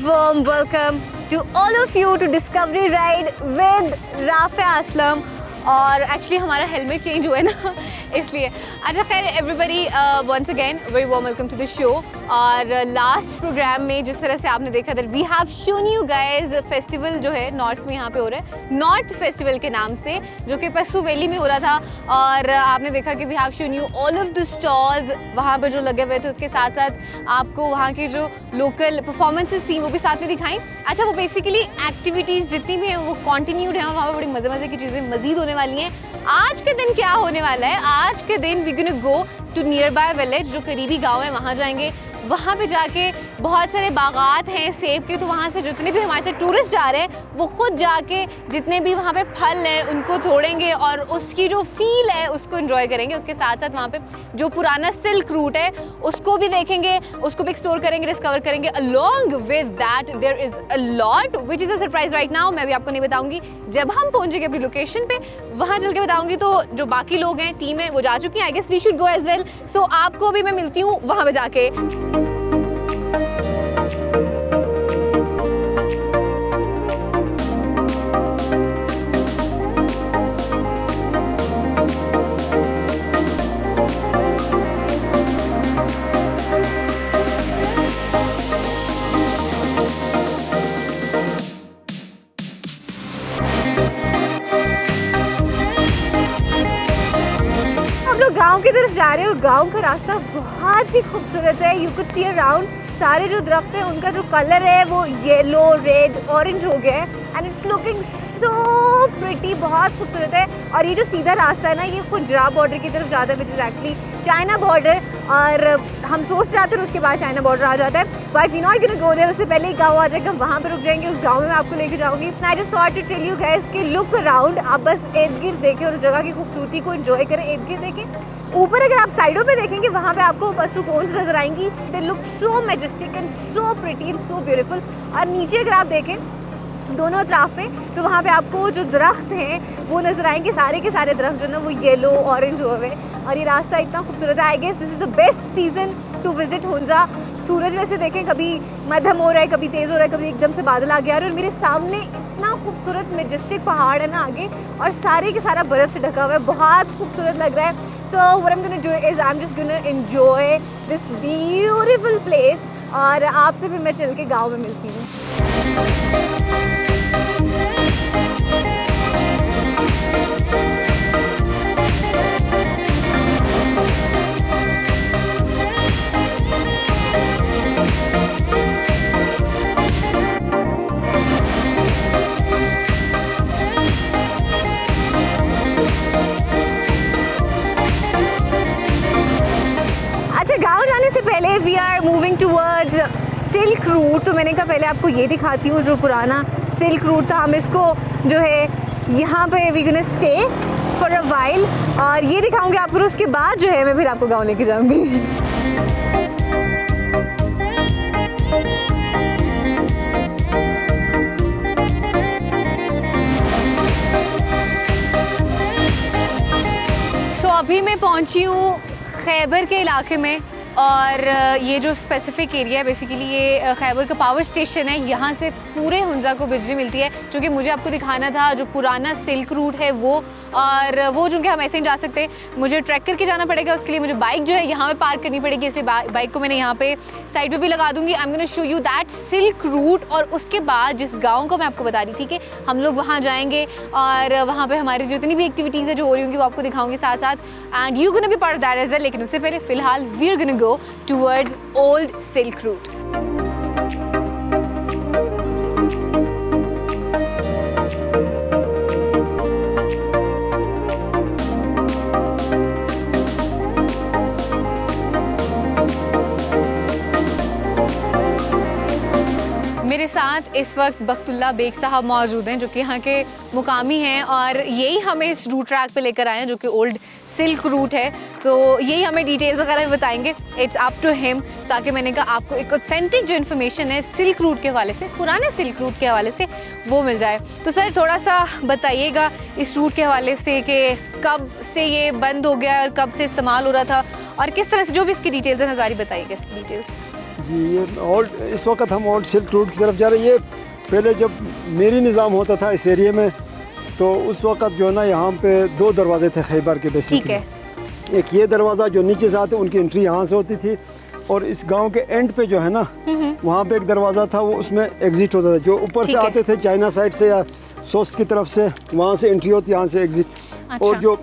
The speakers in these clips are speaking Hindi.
warm welcome to all of you to Discovery Ride with Rafia Aslam. और एक्चुअली हमारा हेलमेट चेंज हुआ है ना इसलिए। अच्छा खैर everybody once again very warm welcome to the show. और लास्ट प्रोग्राम में जिस तरह से आपने देखा that we have shown you guys festival जो है नॉर्थ में यहाँ पे हो रहा है, नॉर्थ फेस्टिवल के नाम से, जो कि पस्सू वैली में हो रहा था। और आपने देखा कि we have shown you all of the stalls वहाँ पर जो लगे हुए थे, उसके साथ साथ आपको वहाँ की जो लोकल परफॉर्मेंसेस थी वो भी साथ में दिखाई। अच्छा वो बेसिकली एक्टिविटीज़ जितनी भी हैं वो कॉन्टिन्यूड हैं और वहाँ पर बड़ी मज़े मज़े की चीज़ें मज़ीद होने वाली हैं। आज के दिन क्या होने वाला है, आज के दिन we gonna go to nearby village, जो करीबी गांव है वहाँ जाएंगे। वहाँ पे जाके बहुत सारे बागात हैं सेब के, तो वहाँ से जितने भी हमारे साथ टूरिस्ट जा रहे हैं वो खुद जाके जितने भी वहाँ पे फल हैं उनको तोड़ेंगे और उसकी जो फील है उसको एंजॉय करेंगे। उसके साथ साथ वहाँ पे जो पुराना सिल्क रूट है उसको भी देखेंगे, उसको भी एक्सप्लोर करेंगे, डिस्कवर करेंगे। Along with that there is a lot which is a surprise right now. मैं भी आपको नहीं बताऊँगी, जब हम पहुँचेंगे अपनी लोकेशन पे वहाँ चल के बताऊँगी। तो जो बाकी लोग हैं, टीम है, वो जा चुकी हैं। I guess we should go as well. So आपको भी मैं मिलती हूँ वहाँ पे जाके। गांव की तरफ जा रहे हैं और गांव का रास्ता बहुत ही खूबसूरत है। यू कुड सी अराउंड सारे जो दरख्त हैं उनका जो कलर है वो येलो, रेड, ऑरेंज हो गया है and it's looking so pretty, बहुत खूबसूरत है। और ये जो सीधा रास्ता है ना, ये गुजरात बॉर्डर की तरफ जाता है, which is actually China border. और हम सोच जाते हैं उसके बाद चाइना बॉर्डर आ जाता है, but we not gonna go there. उससे पहले ही गाँव आ जाएगा, वहाँ पर रुक जाएंगे। उस गाँव में मैं आपको लेके जाऊँगी। I just thought to tell you guys कि लुक अराउंड, आप बस इर्द गिर्द देखें और उस जगह की खूबसूरती को एंजॉय करें। इर्द गिर्द देखें, ऊपर अगर आप साइडों पे देखेंगे वहाँ पे आपको पशु कौन्स नजर आएंगी। They look so majestic and so pretty and so beautiful. और नीचे अगर आप देखें दोनों तरफ पे, तो वहाँ पे आपको जो दरख्त हैं वो नजर आएंगे। सारे के सारे दरख्त जो ना वो येलो ऑरेंज हुए हैं और ये रास्ता इतना खूबसूरत है। I guess this is the best season to visit Hunza. सूरज वैसे देखें कभी मध्यम हो रहा है, कभी तेज़ हो रहा है, कभी एकदम से बादल आ गया। और मेरे सामने इतना खूबसूरत मैजेस्टिक पहाड़ है ना आगे, और सारे के सारा बर्फ़ से ढका हुआ है, बहुत खूबसूरत लग रहा है। So what I'm gonna do is I'm just gonna enjoy this beautiful place और आपसे फिर मैं चल के गाँव में मिलती हूँ। गाँव जाने से पहले we are moving towards silk route. तो मैंने कहा पहले आपको ये दिखाती हूँ जो पुराना सिल्क रूट था। हम इसको जो है यहाँ पे we gonna stay for a while और ये दिखाऊंगी आपको। उसके बाद जो है मैं फिर आपको गाँव लेके जाऊँगी। अभी मैं पहुँची हूँ खैबर के इलाके में और ये जो स्पेसिफिक एरिया है बेसिकली ये खैबर का पावर स्टेशन है। यहाँ से पूरे हुंजा को बिजली मिलती है, जो कि मुझे आपको दिखाना था जो पुराना सिल्क रूट है वो। और वो जो कि हम ऐसे ही जा सकते हैं, मुझे ट्रैक करके जाना पड़ेगा। उसके लिए मुझे बाइक जो है यहाँ पे पार्क करनी पड़ेगी, इसलिए बाइक को मैंने यहाँ पे साइड पे भी लगा दूँगी। आई am gonna show you that silk route. और उसके बाद जिस गाँव को मैं आपको बता रही थी कि हम लोग वहाँ जाएँगे और वहाँ पर हमारी जितनी भी एक्टिविटीज़ है जो हो रही होंगी वो आपको दिखाऊँगी साथ साथ, and you gonna be part of that as well. लेकिन उससे पहले फ़िलहाल we are gonna go towards old silk route। मेरे साथ इस वक्त बख्तुल्ला बेग साहब मौजूद हैं, जो कि यहाँ के मुकामी हैं और यही हमें इस रूट ट्रैक पे लेकर आए हैं, जो कि ओल्ड सिल्क रूट है। तो यही हमें डिटेल्स वगैरह बताएंगे, इट्स अप टू हिम। ताकि मैंने कहा आपको एक ऑथेंटिक जो इन्फॉर्मेशन है सिल्क रूट के हवाले से, पुराने सिल्क रूट के हवाले से, वो मिल जाए। तो सर थोड़ा सा बताइएगा इस रूट के हवाले से कि कब से ये बंद हो गया और कब से इस्तेमाल हो रहा था और किस तरह से, जो भी इसकी डिटेल्स है, नज़ारी बताइएगा इसकी डिटेल्स। जी, ये ओल्ड, इस वक्त हम ओल्ड सिल्क रूट की तरफ जा रहे हैं। ये पहले जब मेरी निज़ाम होता था इस एरिया में, तो उस वक्त जो है ना यहाँ पे 2 दरवाजे थे खैबर के बेसिकली। ठीक है। एक ये दरवाज़ा जो नीचे से आते उनकी एंट्री यहाँ से होती थी, और इस गांव के एंड पे जो है ना वहाँ पे एक दरवाज़ा था, वो उसमें एग्जिट होता था। जो ऊपर से ठीक है। आते थे चाइना साइड से या सोस्ट की तरफ से, वहाँ से एंट्री होती, यहाँ से एग्जिट। अच्छा। और जो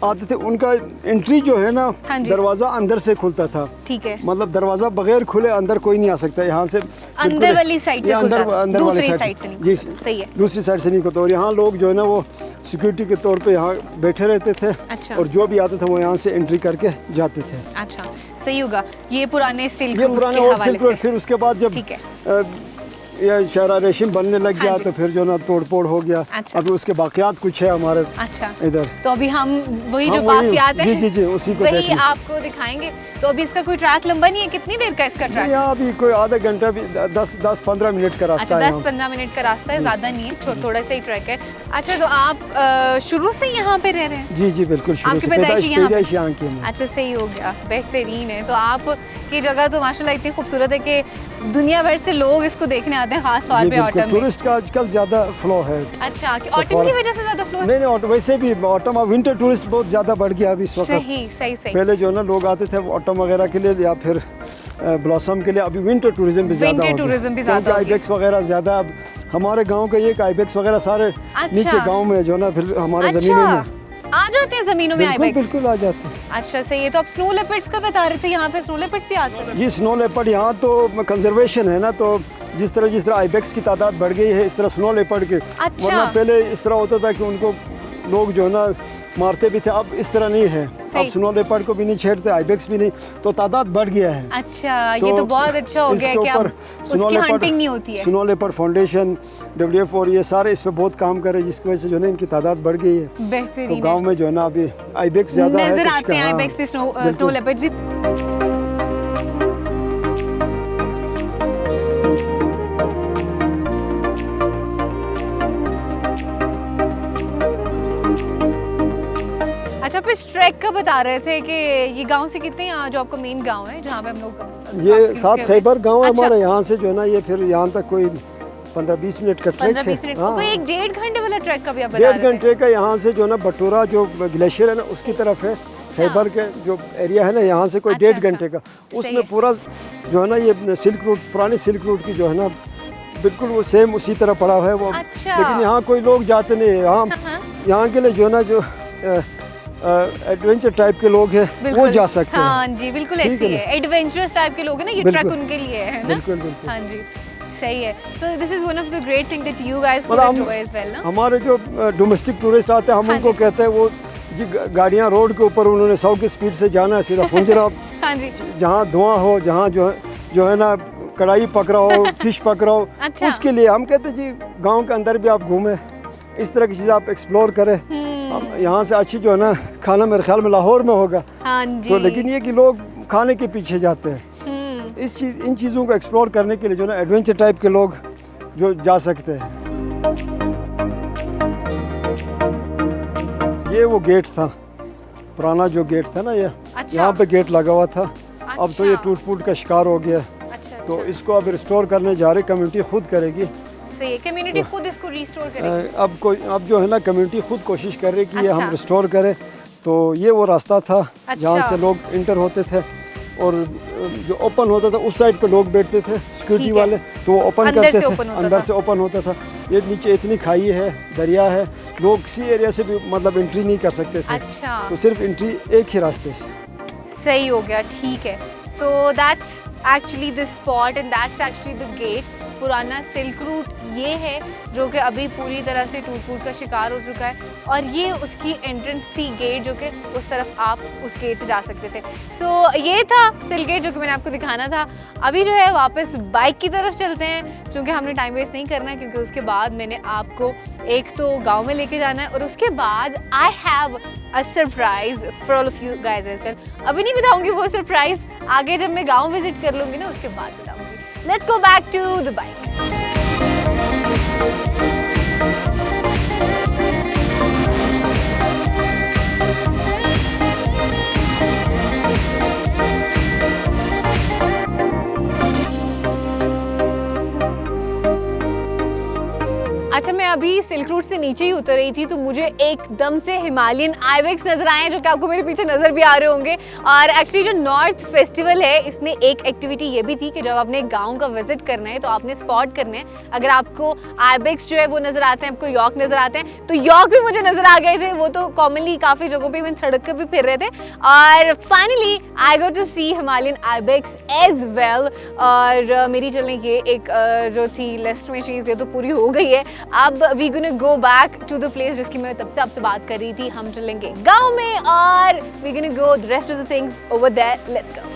आते थे उनका एंट्री जो है ना, हाँ जी। दरवाज़ा अंदर से खुलता था। ठीक है। मतलब दरवाज़ा बगैर खुले अंदर कोई नहीं आ सकता, यहाँ से अंदर वाली साइड से ये खुलता था, अंदर वाली दूसरी साइड से नहीं जी, खुलता। सही है। दूसरी साइड से नहीं खुलता। और यहाँ लोग जो है ना वो सिक्योरिटी के तौर पे यहाँ बैठे रहते थे। अच्छा। और जो भी आते थे वो यहाँ से एंट्री करके जाते थे। अच्छा, सही होगा। ये पुराने सिल्क ये रूट पुराने के और हवाले सिल्क रोड। से। फिर उसके बाद जब ठीक है। ये शहरा रेशम बनने लग हाँ गया, जी। तो फिर जो ना तोड़ फोड़ हो गया। अच्छा। अभी उसके बाकियात कुछ है हमारे अच्छा, इधर। तो अभी हम वही हाँ, जो वही- बाकियात जी, है जी, जी, उसी को वही देखेंगे। आपको दिखाएंगे। तो अभी इसका कोई ट्रैक लंबा नहीं है, कितनी देर का इसका ट्रैक? यहाँ अभी कोई आधा घंटा भी 10-15 मिनट का रास्ता अच्छा, है। 10-15 मिनट का रास्ता है, ज़्यादा नहीं है, थोड़ा सा ही ट्रैक है। अच्छा, तो आप शुरू से यहाँ पे रह रहे हैं? जी जी बिल्कुल, शुरू आपकी से पैदाइश यहाँ पे? पैदाइश यहाँ की है। अच्छा, सही हो गया, बेहतरीन है। तो आपकी जगह तो माशाल्लाह इतनी खूबसूरत है कि दुनिया भर से लोग इसको देखने आते हैं, खास तौर जी पे बिल्कुल, ऑटम में। टूरिस्ट का आजकल ज़्यादा फ्लो है। अच्छा, कि ऑटम की वजह से ज़्यादा फ्लो है? नहीं नहीं, वैसे भी ऑटम, अब विंटर टूरिस्ट बहुत ज़्यादा बढ़ गया अभी इस वक्त। सही सही सही। पहले जो है ना लोग आते थे ऑटम वगैरह के लिए या फिर ब्लॉसम के लिए। अभी विंटर टूरिज्म भी ज़्यादा Winter हो गया। tourism भी ज़्यादा क्योंकि हो गया। आइबेक्स वगैरह ज़्यादा, अब हमारे गांव का ये आइबेक्स वगैरह सारे नीचे गांव में जो है ना, फिर हमारे ज़मीनों में अच्छा, आ जाते हैं ज़मीनों में बिल्कुल आइबेक्स? बिल्कुल आ जाते हैं। अच्छा, सही है। तो आप स्नो लेपर्ड्स का बता रहे थे, यहाँ पे स्नो लेपर्ड्स भी आते हैं? जी, स्नो लेपर्ड यहाँ तो कंजर्वेशन है ना, तो जिस तरह आइबेक्स की तादाद बढ़ गई है, इस तरह स्नो लेपर्ड के। अच्छा। वरना पहले इस तरह होता था कि उनको लोग जो है ना मारते भी थे, अब इस तरह नहीं है। सही। अब स्नो लेपर्ड को भी नहीं छेड़ते, आइबेक्स भी नहीं, तो तादाद बढ़ गया है। अच्छा, ये तो बहुत अच्छा हो गया है कि अब उसकी हंटिंग नहीं होती है। स्नो लेपर्ड फाउंडेशन, WWF और ये सारे इस पे बहुत काम कर रहे हैं, जिसकी वजह से जो है ना इनकी तादाद बढ़ गई है। तो बेहतरीन गांव है। में जो है ना अभी आइबेक्स ज़्यादा है। नजर कुछ आते हैं का, हाँ, आइबेक्स भी, स्नो बिल्कुल। लेपर्ड्स भी। अच्छा, आप इस ट्रैक का बता रहे थे कि ये गांव से कितने, यहाँ जो आपका मेन गांव है जहाँ पे हम लोग ये आपके 7 रुके हुए खैबर गांव है अच्छा। हमारा। यहाँ से जो है ना ये फिर यहाँ तक कोई 15-20 मिनट का ट्रैक है। 15-20 मिनट हाँ, कोई 1-1.5 घंटे वाला ट्रैक का भी आप बता 1.5 रहे थे? घंटे का यहाँ से जो है ना बटोरा जो ग्लेशियर है ना उसकी तरफ है। खैबर के जो एरिया है ना यहाँ से कोई अच्छा, 1.5 अच्छा। घंटे का। सही उसमें है। पूरा जो है ना ये सिल्क रूट, पुराने सिल्क रूट की जो है ना बिल्कुल वो सेम उसी तरह पड़ा हुआ है वो। अच्छा। लेकिन यहाँ कोई लोग जाते नहीं है। हाँ। यहाँ के लिए जो है ना जो एडवेंचर टाइप के लोग हैं वो बिल्कुल। जा सकते हैं। हाँ जी, बिल्कुल ठीक ऐसे है ही ना? है। एडवेंचरस टाइप के लोग हैं ना, ये ट्रैक बिल्कुल। उनके लिए है ना? बिल्कुल बिल्कुल। हाँ जी, सही है। तो this is one of the great thing that you guys could मतलब हम- एंजॉय एज वेल ना? हमारे जो डोमेस्टिक टूरिस्ट आते हैं हम हाँ उनको जी। कहते हैं वो जी गाड़ियाँ रोड के ऊपर उन्होंने 100 की स्पीड से जाना है सीधा फुंजरा। हाँ जी। जहाँ धुआं हो, जहाँ जो है ना कढ़ाई पकड़ा हो, फिश पकड़ा हो, अच्छा। उसके लिए हम कहते हैं जी गांव के अंदर भी आप घूमें, इस तरह की चीज़ें आप एक्सप्लोर करें। हम यहाँ से अच्छी जो है ना खाना मेरे ख्याल में लाहौर में होगा। हाँ जी। तो लेकिन ये कि लोग खाने के पीछे जाते हैं। हम्म, इन चीज़ों को एक्सप्लोर करने के लिए जो ना एडवेंचर टाइप के लोग जो जा सकते हैं। ये वो गेट था, पुराना जो गेट था ना ये, अच्छा। यहाँ पे गेट लगा हुआ था। अब तो ये अच्छा। टूट फूट का शिकार हो गया। अच्छा तो अच्छा, इसको अब रिस्टोर करने जा रही, कम्युनिटी खुद करेगी। सही है। कम्युनिटी खुद इसको रिस्टोर करेगी। अब जो है ना कम्युनिटी खुद कोशिश कर रही है कि ये अच्छा। हम रिस्टोर करें। तो ये वो रास्ता था जहाँ अच्छा। से लोग इंटर होते थे, और जो ओपन होता था उस साइड पे लोग बैठते थे सिक्योरिटी ठीक है। वाले, तो वो ओपन अंदर करते से थे, open होता अंदर था। से ओपन होता था। ये नीचे इतनी खाई है, दरिया है, लोग किसी एरिया से भी मतलब एंट्री नहीं कर सकते थे। अच्छा, तो सिर्फ एंट्री एक ही रास्ते से। सही हो गया, ठीक है। So that's actually the spot and that's actually the gate. पुराना सिल्क रूट ये है जो कि अभी पूरी तरह से टूट फूट का शिकार हो चुका है, और ये उसकी एंट्रेंस थी, गेट, जो कि उस तरफ आप उस गेट से जा सकते थे। सो ये था सिल्क गेट जो कि मैंने आपको दिखाना था। अभी जो है वापस बाइक की तरफ चलते हैं, क्योंकि हमने टाइम वेस्ट नहीं करना है, क्योंकि उसके बाद मैंने आपको एक तो गांव में लेके जाना है, और उसके बाद I have a surprise for all of you guys as well. अभी नहीं बताऊंगी वो सरप्राइज, आगे जब मैं गांव विजिट कर लूंगी ना उसके बाद बताऊंगी। Let's go back to the bike. अभी सिल्क रूट से नीचे ही उतर रही थी तो मुझे एकदम से हिमालयन आइबेक्स नजर आए, जो कि आपको मेरे पीछे नजर भी आ रहे होंगे। और एक्चुअली जो नॉर्थ फेस्टिवल है इसमें एक एक्टिविटी ये भी थी कि जब आपने गांव का विजिट करना है तो आपने स्पॉट करना है, अगर आपको आइबेक्स जो है वो नजर आते हैं, आपको यॉक नजर आते हैं, तो यॉक भी मुझे नजर आ गए थे। वो तो कॉमनली काफी जगहों पे इवन सड़क पे भी फिर रहे थे। और finally I got to see Himalayan ibex as well. और मेरी चलने ये एक जो थी लिस्ट में चीज़ ये तो पूरी हो गई है। अब we gonna go back to the place जिसकी मैं तब से आपसे बात कर रही थी। हम चलेंगे गांव में और we gonna go the rest of the things over there. Let's go.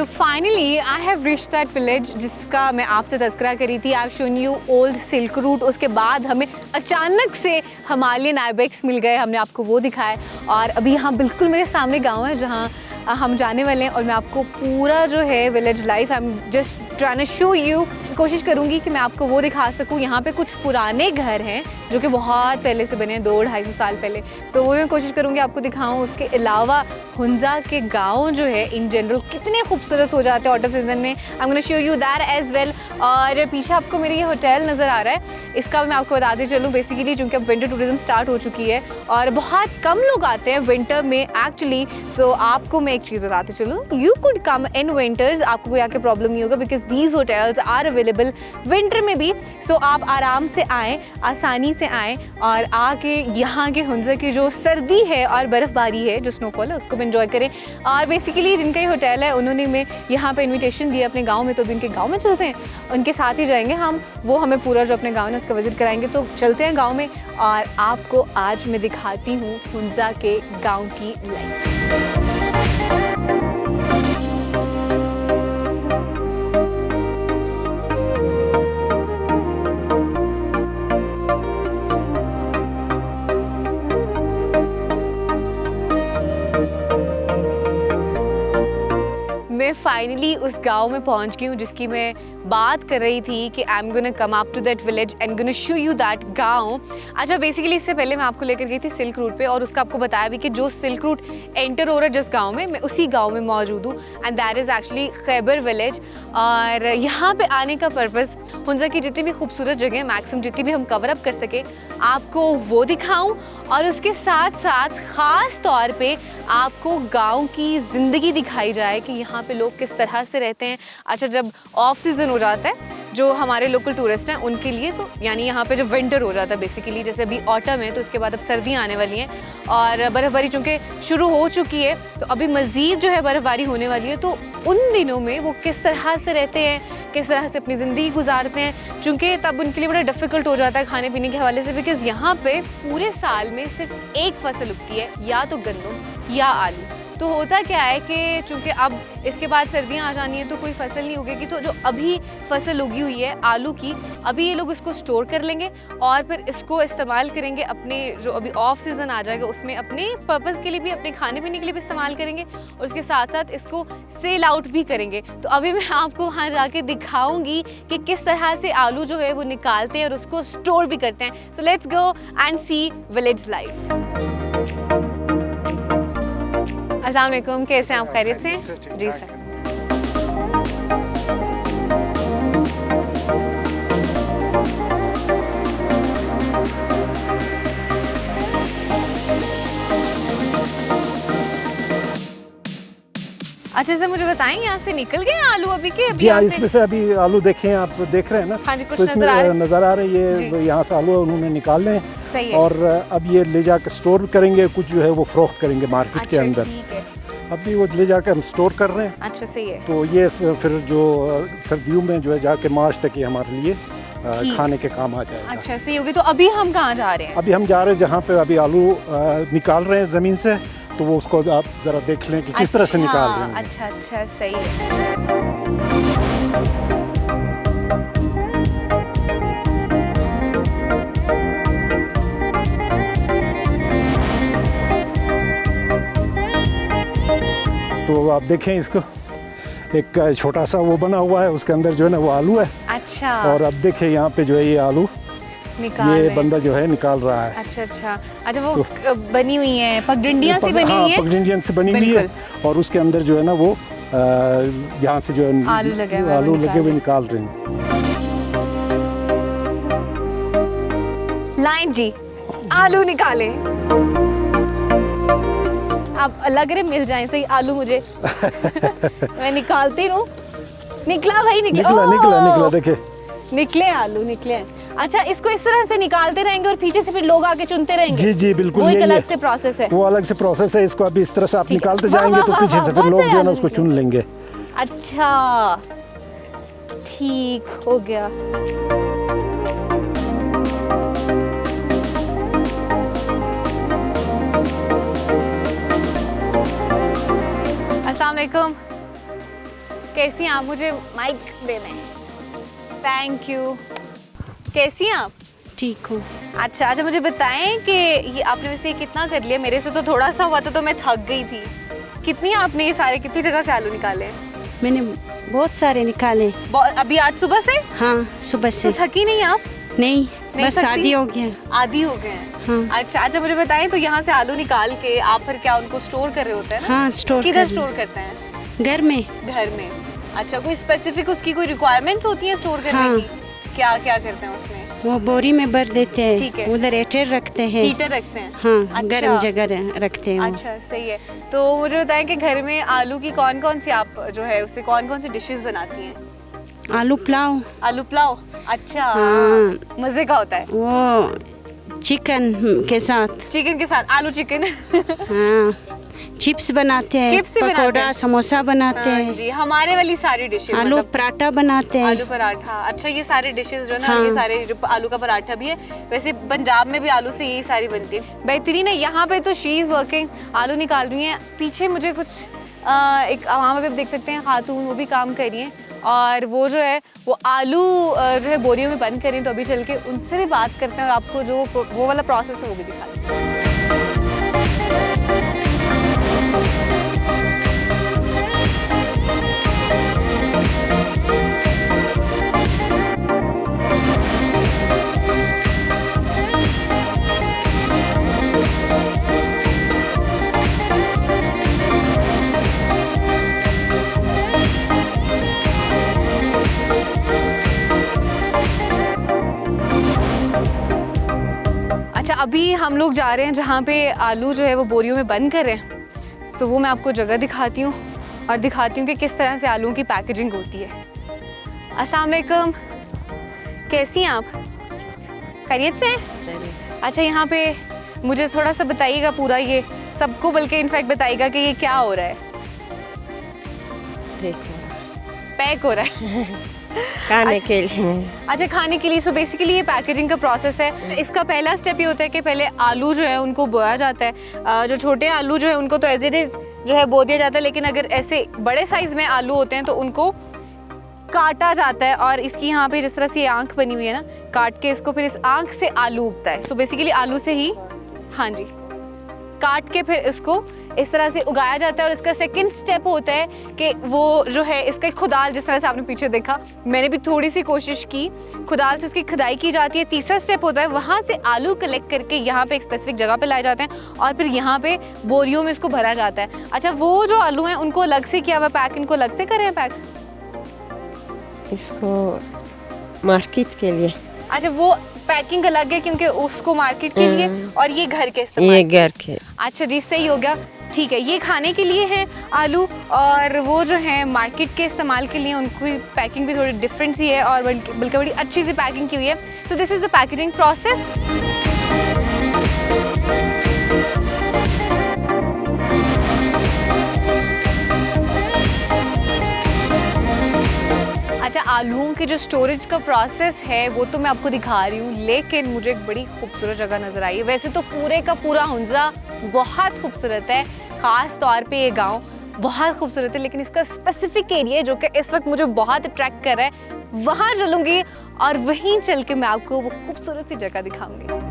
Finally I have reached that village जिसका मैं आपसे तज़किरा करी थी। I have shown you old silk route. उसके बाद हमें अचानक से हिमालयन आइबेक्स मिल गए, हमने आपको वो दिखाया। और अभी यहाँ बिल्कुल मेरे सामने गांव है जहाँ हम जाने वाले हैं और मैं आपको पूरा जो है village life I am just trying to show you. कोशिश करूँगी कि मैं आपको वो दिखा सकूँ। यहाँ पे कुछ पुराने घर हैं जो कि बहुत पहले से बने हैं, 200-250 साल पहले, तो वो मैं कोशिश करूँगी आपको दिखाऊँ। उसके अलावा हुंजा के गांव जो है इन जनरल कितने खूबसूरत हो जाते हैं आउट ऑफ सीजन में। I am gonna show you that as well. और पीछे आपको मेरे ये होटल नज़र आ रहा है, इसका मैं आपको बताते चलूँ। बेसिकली चूँकि अब विंटर टूरिज्म स्टार्ट हो चुकी है और बहुत कम लोग आते हैं विंटर में एक्चुअली, तो आपको मैं एक चीज़ बताते चलूँ, you could come in winters, आपको कोई आके प्रॉब्लम नहीं होगा because these hotels are available winter में भी। सो आप आराम से आएँ, आसानी से आएँ और आके यहाँ के हुंजा की जो सर्दी है और बर्फ़बारी है, जो स्नोफॉल है, उसको भी इंजॉय करें। और बेसिकली जिनका ये होटल है उन्होंने मैं यहाँ पे इनविटेशन दिया अपने गांव में, तो अभी उनके गांव में चलते हैं, उनके साथ ही जाएंगे हम। वो हमें पूरा जो अपने गांव है उसका विजिट कराएंगे, तो चलते हैं गांव में और आपको आज मैं दिखाती हूँ हुंजा के गांव की लाइफ। मैं फाइनली उस गांव में पहुंच गई हूँ जिसकी मैं बात कर रही थी कि I am gonna come up to that village and gonna show you that गांव। अच्छा, बेसिकली इससे पहले मैं आपको लेकर गई थी सिल्क रूट पे और उसका आपको बताया भी कि जो सिल्क रूट एंटर हो रहा है जिस गांव में, मैं उसी गांव में मौजूद हूँ and that is actually Khyber village. और यहाँ पे आने का पर्पज़ हुंजा की जितनी भी खूबसूरत जगह मैक्सिमम जितनी भी हम कवर अप कर सके आपको वो दिखाऊँ, और उसके साथ साथ ख़ास तौर पे आपको गांव की ज़िंदगी दिखाई जाए कि यहाँ पे लोग किस तरह से रहते हैं। अच्छा, जब ऑफ सीज़न हो जाता है जो हमारे लोकल टूरिस्ट हैं उनके लिए, तो यानी यहाँ पे जब विंटर हो जाता है बेसिकली, जैसे अभी ऑटम है तो उसके बाद अब सर्दियाँ आने वाली हैं और बर्फ़बारी चूँकि शुरू हो चुकी है तो अभी मज़ीद जो है बर्फ़बारी होने वाली है, तो उन दिनों में वो किस तरह से रहते हैं, किस तरह से अपनी ज़िंदगी गुजारते हैं, चूँकि तब उनके लिए बड़ा डिफ़िकल्ट हो जाता है खाने पीने के हवाले से। बिकॉज़ यहाँ पे पूरे साल में सिर्फ एक फसल उगती है, या तो गंदम या आलू। तो होता क्या है कि चूँकि अब इसके बाद सर्दियाँ आ जानी है तो कोई फसल नहीं उगेगी, तो जो अभी फसल उगी हुई है आलू की, अभी ये लोग इसको स्टोर कर लेंगे और फिर इसको इस्तेमाल करेंगे अपने जो अभी ऑफ सीज़न आ जाएगा उसमें अपने पर्पज़ के लिए भी, अपने खाने पीने के लिए भी इस्तेमाल करेंगे और उसके साथ साथ इसको सेल आउट भी करेंगे। तो अभी मैं आपको वहाँ जाके दिखाऊंगी कि किस तरह से आलू जो है वो निकालते हैं और उसको स्टोर भी करते हैं। So let's go and see village life. अस्सलाम वालेकुम, कैसे हैं आप? खैरियत से हैं? जी सर। अच्छा सर मुझे बताएं यहाँ से निकल गए आलू अभी के? अभी जी हाँ, यहाँ से इसमें से अभी आलू देखें, आप देख रहे हैं ना? हाँ जी, कुछ तो इसमें नजर आ रहे हैं। नज़र आ रहे हैं, जी। ये यहाँ से आलू उन्होंने निकालने हैं सही है। और अब ये ले जाकर स्टोर करेंगे, कुछ जो है वो फरोख्त करेंगे मार्केट के अच्छा अंदर। ठीक है। अभी वो ले जाकर हम स्टोर कर रहे हैं, अच्छा सही है। तो ये फिर जो सर्दियों में जो है जाके मार्च तक ये हमारे लिए ठीक। खाने के काम आ जाएगा। अच्छा सही होगी। तो अभी हम कहाँ जा रहे हैं? अभी हम जा रहे हैं जहाँ पे अभी आलू निकाल रहे हैं ज़मीन से, तो वो उसको आप ज़रा देख लें कि किस तरह से निकाल रहे हैं। अच्छा अच्छा सही है। तो आप देखें इसको, एक छोटा सा वो बना हुआ है, उसके अंदर जो है ना वो आलू है। अच्छा और अब देखें यहाँ पे जो है ये आलू निकाल ये रहे हैं। बंदा जो है निकाल रहा है। अच्छा अच्छा अच्छा वो बनी हुई है पगडंडियाँ सी बनी हुई है। पगडंडियाँ से बनी हुई है और उसके अंदर जो है ना वो यहाँ से जो है आलू लगे हुए हैं, आलू वो लगे हुए निकाल रहे हैं। लाइन जी आलू निकाले। अब लग रहे मिल जाए सही आलू मुझे। मैं निकालती रहूं। निकला भाई निकला। निकला निकला ओह! निकला देखे, निकले आलू निकले। अच्छा इसको इस तरह से निकालते रहेंगे और पीछे से फिर लोग आके चुनते रहेंगे। जी जी बिल्कुल, वो एक यही अलग है। से प्रोसेस है। वो अलग से प्रोसेस है, इसको अभी इस तरह से आप ठीक है। निकालते वाह, जाएंगे वाह, तो वाह, पीछे वाह, से फिर बहुत लोग सारे जो है ना आलू उसको निकले। चुन लेंगे। अच्छा ठीक हो गया। अस्सलाम वालेकुम, कैसी हैं आप? मुझे माइक दे दें। Thank you. कैसी हैं आप? ठीक हूँ। अच्छा अच्छा मुझे बताएं कि ये आपने वैसे कितना कर लिया? मेरे से तो थोड़ा सा हुआ तो मैं थक गई थी। कितनी आपने ये सारे कितनी जगह से आलू निकाले? मैंने बहुत सारे निकाले। अभी आज सुबह से? हाँ सुबह तो से। थकी नहीं आप? नहीं, नहीं बस थकती? शादी हो गया। आदी हो गए हैं। हाँ। अच्छा अच्छा मुझे बताएं तो यहाँ से आलू निकाल के आप फिर क्या उनको स्टोर कर रहे होते हैं ना? हाँ स्टोर किधर कर स्टोर करते हैं? घर में। घर में। अच्छा कोई स्पेसिफिक उसकी कोई रिक्वायरमेंट्स होती है स्टोर करने हाँ। की? क्या क्या करते हैं उसमें? वो बोरी में भर देते ठीक है। हैं, उधर हीटर रखते हैं। हीटर रखते हैं? हाँ अच्छा। गर्म जगह रखते हैं वो। अच्छा सही है। तो मुझे बताएं कि घर में आलू की कौन कौन सी आप जो है उससे कौन कौन सी डिशेस बनाती हैं? आलू पुलाव, आलू पुलाव। अच्छा हाँ। मजे का होता है। वो चिकन के साथ। चिकन के साथ आलू चिकन। हाँ चिप्स बनाते हैं, चिप्स ही बनाते हैं। पकौड़ा समोसा बनाते हाँ हैं, जी हमारे वाली सारी डिशेस आलू पराठा बनाते हैं। आलू पराठा। अच्छा ये सारे डिशेस जो ना हाँ। ये सारे जो आलू का पराठा भी है, वैसे पंजाब में भी आलू से यही सारी बनती है। बेहतरीन है। यहाँ पे तो शी इज़ वर्किंग, आलू निकाल रही हैं। पीछे मुझे कुछ एक वहाँ पे आप देख सकते हैं खातून, वो भी काम कर रही हैं और वो जो है वो आलू जो है बोरियों में बंद करें। तो अभी चल के उनसे भी बात करते हैं और आपको जो वो वाला प्रोसेस है वो भी दिखाते हैं। अच्छा अभी हम लोग जा रहे हैं जहाँ पे आलू जो है वो बोरियों में बंद कर रहे हैं। तो वो मैं आपको जगह दिखाती हूँ और दिखाती हूँ कि किस तरह से आलूओं की पैकेजिंग होती है। अस्सलाम वालेकुम, कैसी हैं आप? खैरियत से? अच्छा यहाँ पे मुझे थोड़ा सा बताइएगा पूरा, ये सबको बल्कि इनफैक्ट बताइएगा कि ये क्या हो रहा है? पैक हो रहा है। खाने के लिए। अच्छा खाने के लिए। सो बेसिकली ये पैकेजिंग का प्रोसेस है। इसका पहला स्टेप ये होता है कि पहले आलू जो है उनको बोया जाता है। जो छोटे आलू जो है उनको तो एज इट इज़ जो है बो दिया जाता है, लेकिन अगर ऐसे बड़े साइज़ में आलू होते हैं तो उनको काटा जाता है। और इसकी यहाँ पे जिस तरह से ये आँख बनी हुई है ना, काट के इसको फिर इस आँख से आलू उगता है। सो बेसिकली आलू से ही, हाँ जी, काट के फिर इसको इस तरह से उगाया जाता है। और इसका सेकंड स्टेप होता है कि वो जो है इसका खुदाल, जिस तरह से आपने पीछे देखा, मैंने भी थोड़ी सी कोशिश की, खुदाल से इसकी खुदाई की जाती है। तीसरा स्टेप होता है वहाँ से आलू कलेक्ट करके यहाँ पे एक स्पेसिफिक जगह पे लाए जाते हैं और फिर यहाँ पे बोरियों में इसको भरा जाता है। अच्छा वो जो आलू हैं उनको अलग से किया हुआ पैक, इनको अलग से करें पैक? इसको मार्केट के लिए। अच्छा वो पैकिंग अलग है क्योंकि उसको मार्केट के लिए और ये घर के इस्तेमाल ये के लिए। घर के। अच्छा जी सही हो गया। ठीक है, ये खाने के लिए हैं आलू, और वो जो हैं मार्केट के इस्तेमाल के लिए, उनकी पैकिंग भी थोड़ी डिफरेंट सी है और बल्कि बड़ी अच्छी सी पैकिंग की हुई है। So this is the packaging process. अच्छा, आलूओं के जो स्टोरेज का प्रोसेस है वो तो मैं आपको दिखा रही हूँ, लेकिन मुझे एक बड़ी खूबसूरत जगह नज़र आई है। वैसे तो पूरे का पूरा हुंज़ा बहुत खूबसूरत है, ख़ास तौर पे ये गांव बहुत खूबसूरत है, लेकिन इसका स्पेसिफिक एरिया जो कि इस वक्त मुझे बहुत अट्रैक्ट कर रहा है, वहाँ चलूँगी और वहीं चल के मैं आपको वो खूबसूरत सी जगह दिखाऊँगी।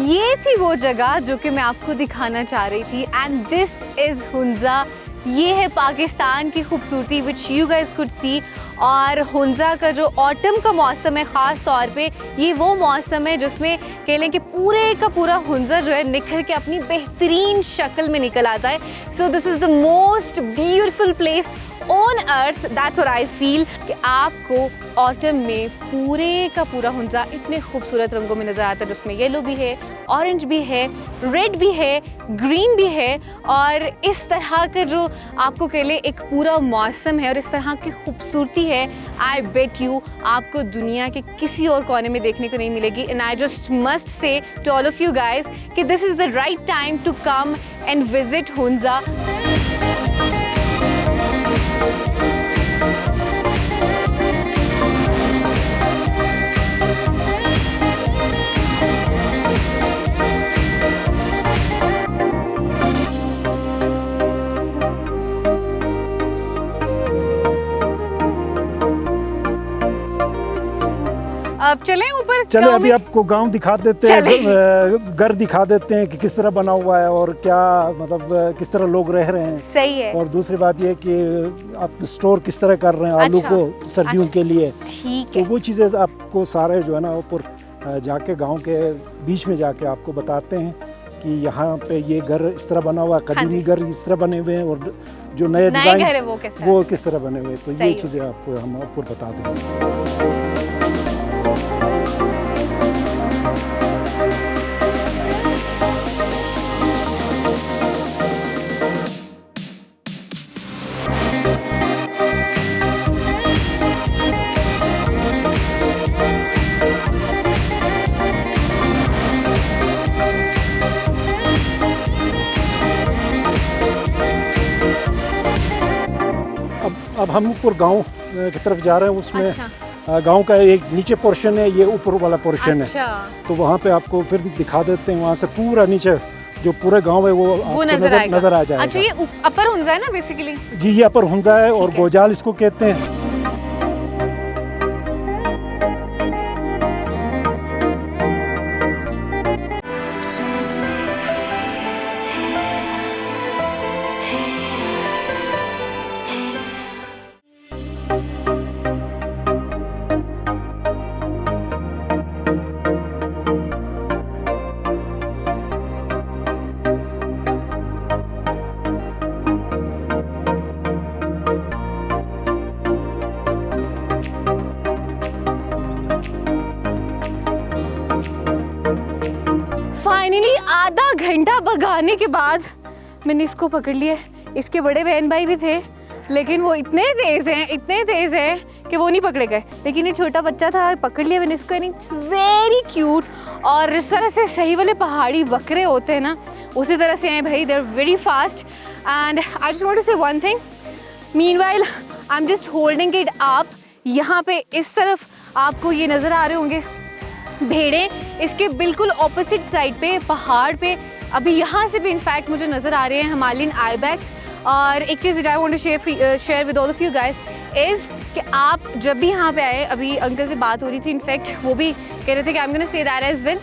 ये थी वो जगह जो कि मैं आपको दिखाना चाह रही थी, एंड दिस इज़ हुंज़ा। ये है पाकिस्तान की खूबसूरती which you guys could see. और हुंज़ा का जो ऑटम का मौसम है, ख़ास तौर पे ये वो मौसम है जिसमें कह लें कि पूरे का पूरा हुंज़ा जो है निखर के अपनी बेहतरीन शक्ल में निकल आता है। So this is the most beautiful place on earth, that's what I feel, कि आपको ऑटम में पूरे का पूरा हुंज़ा इतने खूबसूरत रंगों में नज़र आता है, जिसमें येलो भी है, ऑरेंज भी है, रेड भी है, ग्रीन भी है, और इस तरह का जो आपको कह लें एक पूरा मौसम है और इस तरह की खूबसूरती है, आई बेट यू आपको दुनिया के किसी और कोने में देखने को नहीं मिलेगी। And I just must say to all of you guys कि this is the right time to come and visit Hunza. अब चलें ऊपर, चले अभी आपको गांव दिखा देते हैं, घर दिखा देते हैं कि किस तरह बना हुआ है और क्या मतलब किस तरह लोग रह रहे हैं। सही है। और दूसरी बात ये कि आप स्टोर किस तरह कर रहे हैं आलू को सर्दियों के लिए। ठीक है। तो वो चीज़ें आपको सारे जो है ना ऊपर जाके गांव के बीच में जाके आपको बताते हैं कि यहाँ पे ये घर इस तरह बना हुआ है, कदीमी घर इस तरह बने हुए हैं, और जो नए डिजाइन घर है वो किस तरह बने हुए हैं। तो ये चीज़ें आपको हम ऊपर बता देंगे। अब हम ऊपर गांव की तरफ जा रहे हैं, उसमें अच्छा। गांव का एक नीचे पोर्शन है, ये ऊपर वाला पोर्शन अच्छा। है। तो वहाँ पे आपको फिर दिखा देते हैं, वहाँ से पूरा नीचे जो पूरा गांव है वो आपको नजर आ जाएगा। अच्छा, ये अपर हुंज़ा है ना बेसिकली? जी, ये अपर हुंज़ा है और गोजाल इसको कहते हैं। फाइनली आधा घंटा भगाने के बाद मैंने इसको पकड़ लिया। इसके बड़े बहन भाई भी थे, लेकिन वो इतने तेज़ हैं कि वो नहीं पकड़े गए, लेकिन ये छोटा बच्चा था, पकड़ लिया मैंने इसको। It's very cute. और जिस तरह से सही वाले पहाड़ी बकरे होते हैं ना, उसी तरह से हैं भाई, they are very fast. And I just want to say one thing, meanwhile I am just holding it up. यहाँ पे इस तरफ आपको ये नज़र आ रहे होंगे भेड़ें, इसके बिल्कुल ऑपोजिट साइड पे पहाड़ पे अभी यहाँ से भी इनफैक्ट मुझे नज़र आ रहे हैं हिमालयन आइबैक्स। और एक चीज़ which I want to share with all of you guys is कि आप जब भी यहाँ पे आए, अभी अंकल से बात हो रही थी, इनफैक्ट वो भी कह रहे थे कि I am gonna say that as well,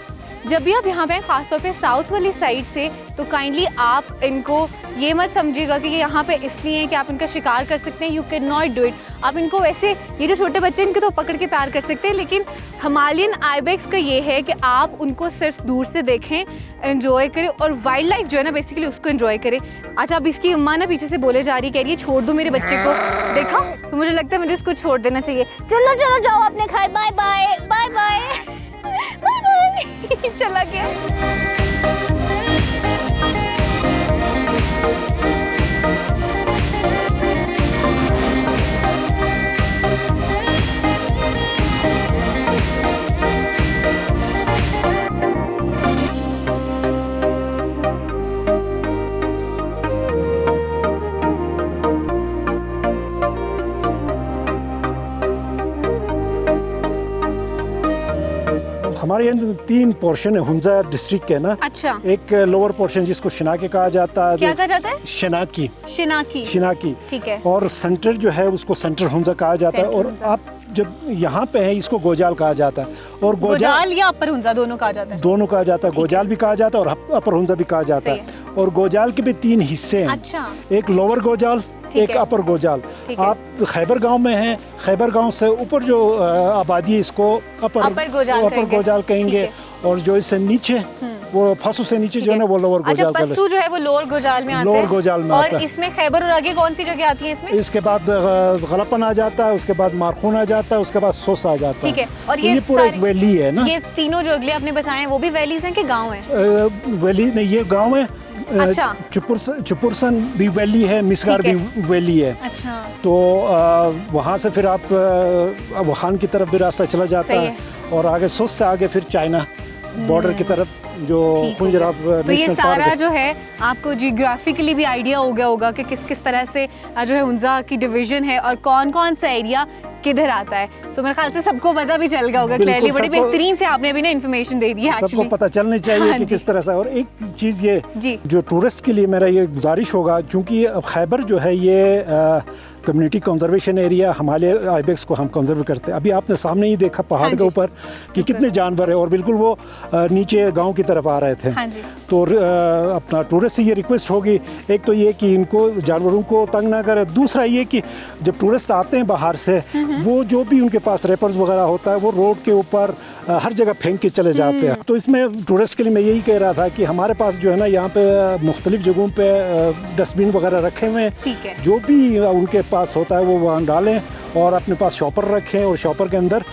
जब भी आप यहाँ पे खासतौर पे साउथ वाली साइड से, तो काइंडली आप इनको ये मत समझिएगा कि ये यहाँ पे इसलिए है कि आप इनका शिकार कर सकते हैं। You can not do it. आप इनको वैसे, ये जो छोटे बच्चे इनको तो पकड़ के प्यार कर सकते हैं, लेकिन हिमालयन आइबेक्स का ये है कि आप उनको सिर्फ दूर से देखें, एंजॉय करें और वाइल्ड लाइफ जो है ना बेसिकली उसको एंजॉय करें। अच्छा, अब इसकी अम्मा ना पीछे से बोले जा रही, कह रही है छोड़ दो मेरे बच्चे को। देखा, तो मुझे लगता है मुझे इसको छोड़ देना चाहिए। चलो चलो जाओ अपने घर, bye bye bye bye bye bye. चला गया। हमारे यहाँ 3 पोर्शन है हुंजा डिस्ट्रिक्ट के ना। अच्छा। एक लोअर पोर्शन जिसको शिनाकी कहा जाता है। क्या कहा जाता है? शिनाकी। शिनाकी। शिनाकी, ठीक है। और सेंटर जो है उसको सेंटर हुंजा कहा जाता है। और आप जब यहाँ पे है इसको गोजाल कहा जाता है। और गोजाल या अपर हुंजा दोनों कहा जाता है? दोनों कहा जाता है। गोजाल भी कहा जाता है और अपर हुंजा भी कहा जाता है। और गोजाल के भी 3 हिस्से हैं। अच्छा। एक लोअर गोजाल, एक अपर गोजाल। आप खैबर गांव में हैं, खैबर गांव से ऊपर जो आबादी है इसको अपर गोजाल कहेंगे। और जो इससे नीचे वो फसू से नीचे जो है ना वो लोअर गोजाल। अच्छा, फसू जो है वो लोअर गोजाल में आता है। लोअर गोजाल में आता है। और इसमें खैबर और आगे कौन सी जगह आती है इसमें? इसके बाद गलपन आ जाता है, उसके बाद मारखून आ जाता है, उसके बाद सोस आ जाता है। ठीक है। और ये पूरा एक वैली है ना। ये तीनों जो अगले आपने बताए वो भी वैलीज हैं कि गाँव है? वैली नहीं, ये गाँव है। अच्छा। चुपुरसन भी वैली है, मिसगार भी वैली है। अच्छा। तो वहाँ से फिर आप वुहान की तरफ भी रास्ता चला जाता है। और आगे सोस से आगे फिर चाइना बॉर्डर की तरफ जो खुंजराफ तो ये सारा जो है आपको जियोग्राफिकली भी आइडिया हो गया होगा कि किस किस तरह से जो है हुंजा की डिवीजन है और कौन कौन सा एरिया किधर आता है। सो मेरे ख्याल से सबको पता भी चल गया होगा। क्लियरली बड़ी बेहतरीन से आपने भी ना इन्फॉर्मेशन दे दी है। सबको पता चलनी चाहिए कि किस तरह से। और एक चीज़ ये जो टूरिस्ट के लिए मेरा ये गुजारिश होगा, क्योंकि खैबर जो है ये community conservation area, Himalaya ibex को हम कंजर्व करते हैं। अभी आपने सामने ही देखा पहाड़ के ऊपर कि कितने जानवर है और बिल्कुल वो नीचे गांव की तरफ आ रहे थे। तो अपना टूरिस्ट से ये रिक्वेस्ट होगी, एक तो ये कि इनको जानवरों को तंग ना करें। दूसरा ये कि जब टूरिस्ट आते हैं बाहर से, वो जो भी उनके पास रेपर्स वगैरह होता है वो रोड के ऊपर हर जगह फेंक के चले जाते हैं। तो इसमें टूरिस्ट के लिए मैं यही कह रहा था कि हमारे पास जो है ना यहाँ पे मुख्तलिफ जगहों पे डस्टबिन वगैरह रखे हुए हैं। जो भी उनके पास होता है वो वहाँ डालें और अपने पास शॉपर रखें और शॉपर के अंदर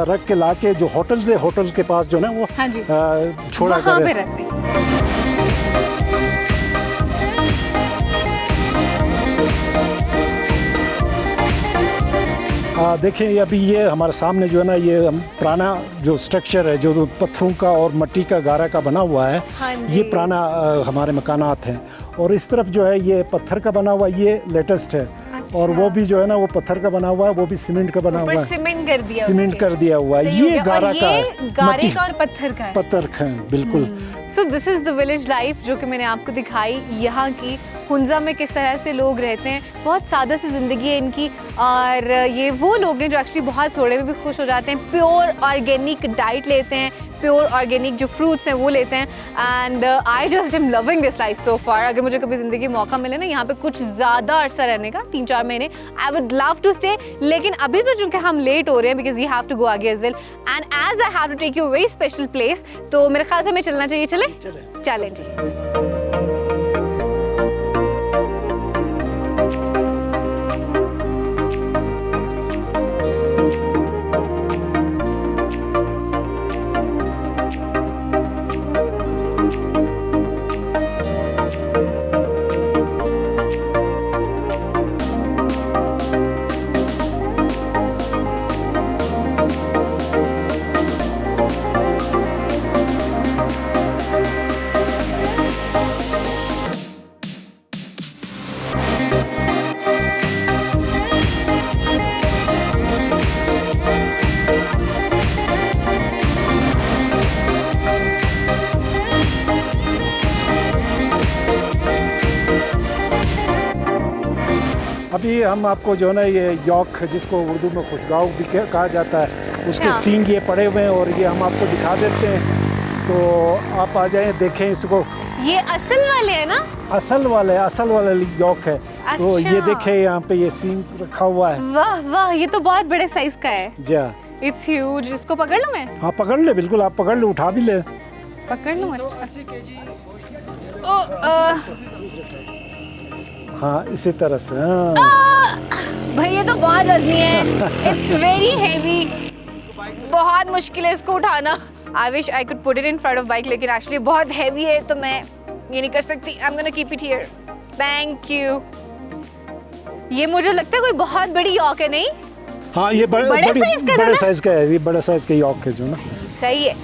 रख के ला के जो होटल्स है, होटल्स के पास जो है ना वो छोड़ा करें। देखें अभी ये हमारे सामने जो है ना ये पुराना जो स्ट्रक्चर है जो पत्थरों का और मिट्टी का गारा का बना हुआ है। ये पुराना हमारे मकानात हैं। और इस तरफ जो है ये पत्थर का बना हुआ, ये लेटेस्ट है। अच्छा। और वो भी जो है ना वो पत्थर का बना हुआ है, वो भी सीमेंट का बना हुआ है। सीमेंट कर दिया हुआ है। ये गारा का है, गारे का और पत्थर का है। पत्थर का है बिल्कुल। So this is the village life जो कि मैंने आपको दिखाई। यहाँ की हुंजा में किस तरह से लोग रहते हैं, बहुत सादा सी ज़िंदगी है इनकी। और ये वो लोग हैं जो एक्चुअली बहुत थोड़े में भी खुश हो जाते हैं, प्योर ऑर्गेनिक डाइट लेते हैं, प्योर ऑर्गेनिक जो फ्रूट्स हैं वो लेते हैं। And I just am loving this life so far. अगर मुझे कभी ज़िंदगी मौका मिले ना यहाँ पे कुछ ज़्यादा अरसा रहने का, 3-4 महीने, I would love to stay. लेकिन अभी तो चूँकि हम लेट हो रहे हैं because we have to go आगे as well, and as I have to take you very special place, तो मेरे ख्याल से हमें चलना चाहिए। चलें जी। अभी हम आपको जो है ना ये यॉक, जिसको उर्दू में खुशगाव भी कहा जाता है, उसके सींग ये पड़े हुए हैं और ये हम आपको दिखा देते हैं। तो आप आ जाएं, देखें इसको। ये असल वाले हैं ना? असल वाले यॉक है। तो ये अच्छा। देखें, यहाँ पे ये सीम रखा हुआ है। वाह वाह, ये तो बहुत बड़े साइज का है। जा, इट्स ह्यूज। इसको पकड़ लूं मैं? हाँ पकड़ ले, बिल्कुल आप पकड़ ले, उठा भी ले। पकड़ लूं? अच्छा। हाँ इसी तरह से। हाँ भाई ये तो बहुत वजनी है। It's very heavy. बहुत मुश्किल है इसको उठाना। I wish I could put it in front of bike, लेकिन एक्चुअली बहुत हैवी है तो मैं ये नहीं कर सकती। आई am gonna keep it here. Thank you. ये मुझे लगता है कोई बहुत बड़ी यॉक है, नहीं? हाँ ये बड़े साइज का है ना? बड़े साइज का है, ये बड़ा साइज का यॉक है जो ना। सही है।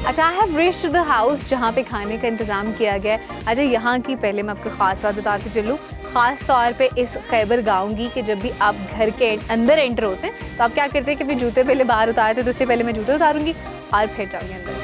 अच्छा, आई हैव रीच्ड द हाउस जहाँ पे खाने का इंतज़ाम किया गया है। अच्छा, यहाँ की पहले मैं आपको ख़ास बात बताती चलूँ, ख़ास तौर पे इस खैबर गाँव की, कि जब भी आप घर के अंदर एंटर होते हैं तो आप क्या करते हैं कि अपने जूते पहले बाहर उतारते हैं। तो इसलिए पहले मैं जूते उतारूँगी और फिर जाऊँगी अंदर।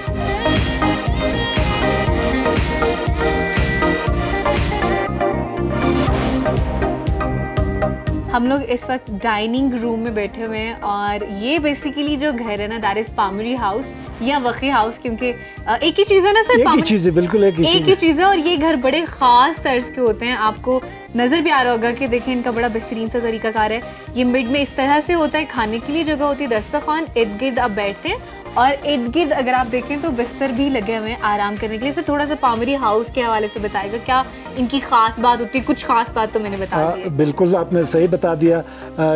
हम लोग इस वक्त डाइनिंग रूम में बैठे हुए हैं और ये बेसिकली जो घर है ना, दैट इज पामरी हाउस या वकी हाउस, क्योंकि एक ही चीज़ है ना सर? एक ही चीज़ है, बिल्कुल एक ही चीज़ है। और ये घर बड़े ख़ास तर्ज के होते हैं। आपको नज़र भी आ रहा होगा कि देखें इनका बड़ा बेहतरीन सा तरीकाकार है। ये मिड में इस तरह से होता है, खाने के लिए जगह होती है, दस्तरखान, इर्द गिर्द आप बैठते हैं और इर्द गिर्द अगर आप देखें तो बिस्तर भी लगे हुए हैं आराम करने के लिए। थोड़ा सा पामरी हाउस के हवाले से बताएगा, क्या इनकी खास बात होती है? कुछ खास बात तो मैंने बता दी है। बिल्कुल आपने सही बता दिया।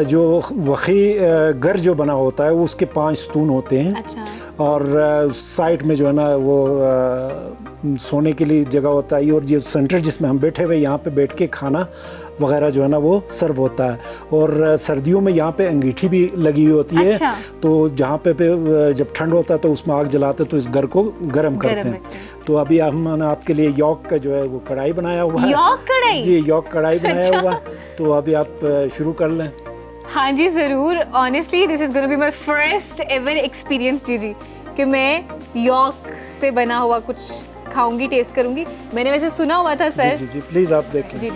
जो वखी घर जो बना होता है वो उसके 5 स्तून होते हैं। अच्छा। और साइड में जो है ना वो सोने के लिए जगह होता है, और ये सेंटर जिसमें हम बैठे हुए यहाँ पे बैठ के खाना वगैरह जो है ना वो सर्व होता है। और सर्दियों में यहाँ पे अंगीठी भी लगी हुई होती है। अच्छा। तो जहाँ पे जब ठंड होता है तो उसमें आग जलाते तो इस घर को गर्म करते हैं। तो अभी हमने आपके लिए यॉक का जो है वो कढ़ाई बनाया हुआ है। यॉक कढ़ाई? जी, यॉक कढ़ाई बनाया अच्छा। हुआ। तो अभी आप शुरू कर लें। हाँ जी ज़रूर। Honestly this is gonna be my first ever experience जी कि मैं यॉक से बना हुआ कुछ खाऊंगी, टेस्ट करूंगी। मैंने वैसे सुना हुआ था सर। जी प्लीज़ आप देखें। जी।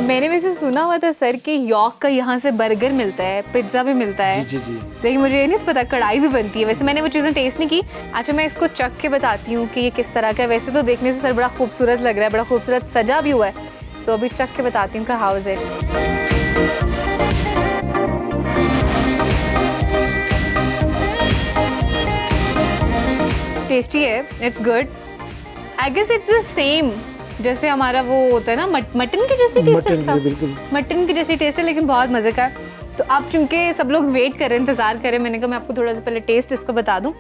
मैंने वैसे सुना हुआ था सर कि यॉक का यहाँ से बर्गर मिलता है, पिज्ज़ा भी मिलता है। जी। लेकिन मुझे ये नहीं पता कढ़ाई भी बनती है। वैसे मैंने वो चीज़ें टेस्ट नहीं की। अच्छा, मैं इसको चख के बताती हूँ कि ये किस तरह का है। वैसे तो देखने से सर बड़ा खूबसूरत लग रहा है, बड़ा खूबसूरत सजा भी हुआ है। तो अभी चख के बताती हूँ कि हाउ इज़ इट। टेस्टी है, it's good. I guess it's the same जैसे हमारा वो होता है ना मटन की जैसी टेस्ट है। बिल्कुल मटन की जैसी टेस्ट है, लेकिन बहुत मज़े का है। तो आप चूंकि सब लोग वेट करें, इंतज़ार करें, मैंने कहा मैं आपको थोड़ा सा पहले टेस्ट इसका बता दूं।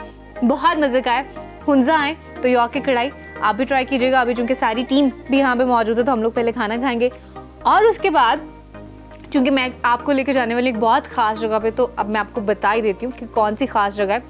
बहुत मज़े का है। हुंजा आए तो यॉक की कढ़ाई आप भी ट्राई कीजिएगा। अभी चूँकि सारी टीम भी यहाँ पे मौजूद है तो हम लोग पहले खाना खाएंगे और उसके बाद चूँकि मैं आपको लेकर जाने वाली एक बहुत ख़ास जगह पे, तो अब मैं आपको बता ही देती हूँ कि कौन सी ख़ास जगह है।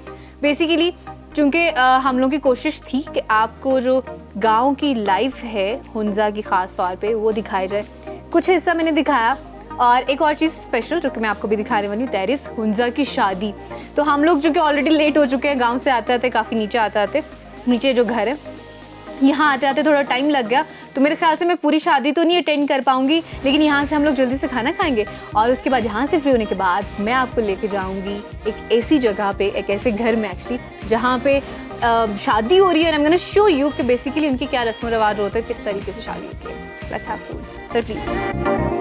बेसिकली चूँकि हम लोग की कोशिश थी कि आपको जो गांव की लाइफ है हुंजा की ख़ास तौर पे वो दिखाया जाए। कुछ हिस्सा मैंने दिखाया और एक और चीज़ स्पेशल जो कि मैं आपको भी दिखाने वाली हूँ, दैट इज़ हुंजा की शादी। तो हम लोग जो कि ऑलरेडी लेट हो चुके हैं, गांव से आते आते काफ़ी नीचे आते नीचे जो घर है यहाँ आते आते थोड़ा टाइम लग गया। तो मेरे ख्याल से मैं पूरी शादी तो नहीं अटेंड कर पाऊँगी, लेकिन यहाँ से हम लोग जल्दी से खाना खाएंगे और उसके बाद यहाँ से फ्री होने के बाद मैं आपको लेके जाऊँगी एक ऐसी जगह पे, एक ऐसे घर में एक्चुअली जहाँ पे शादी हो रही है। और आई एम गोना शो यू कि बेसिकली उनकी क्या रस्म रिवाज होते हैं, किस तरीके से शादी होती है। Let's have food sir please.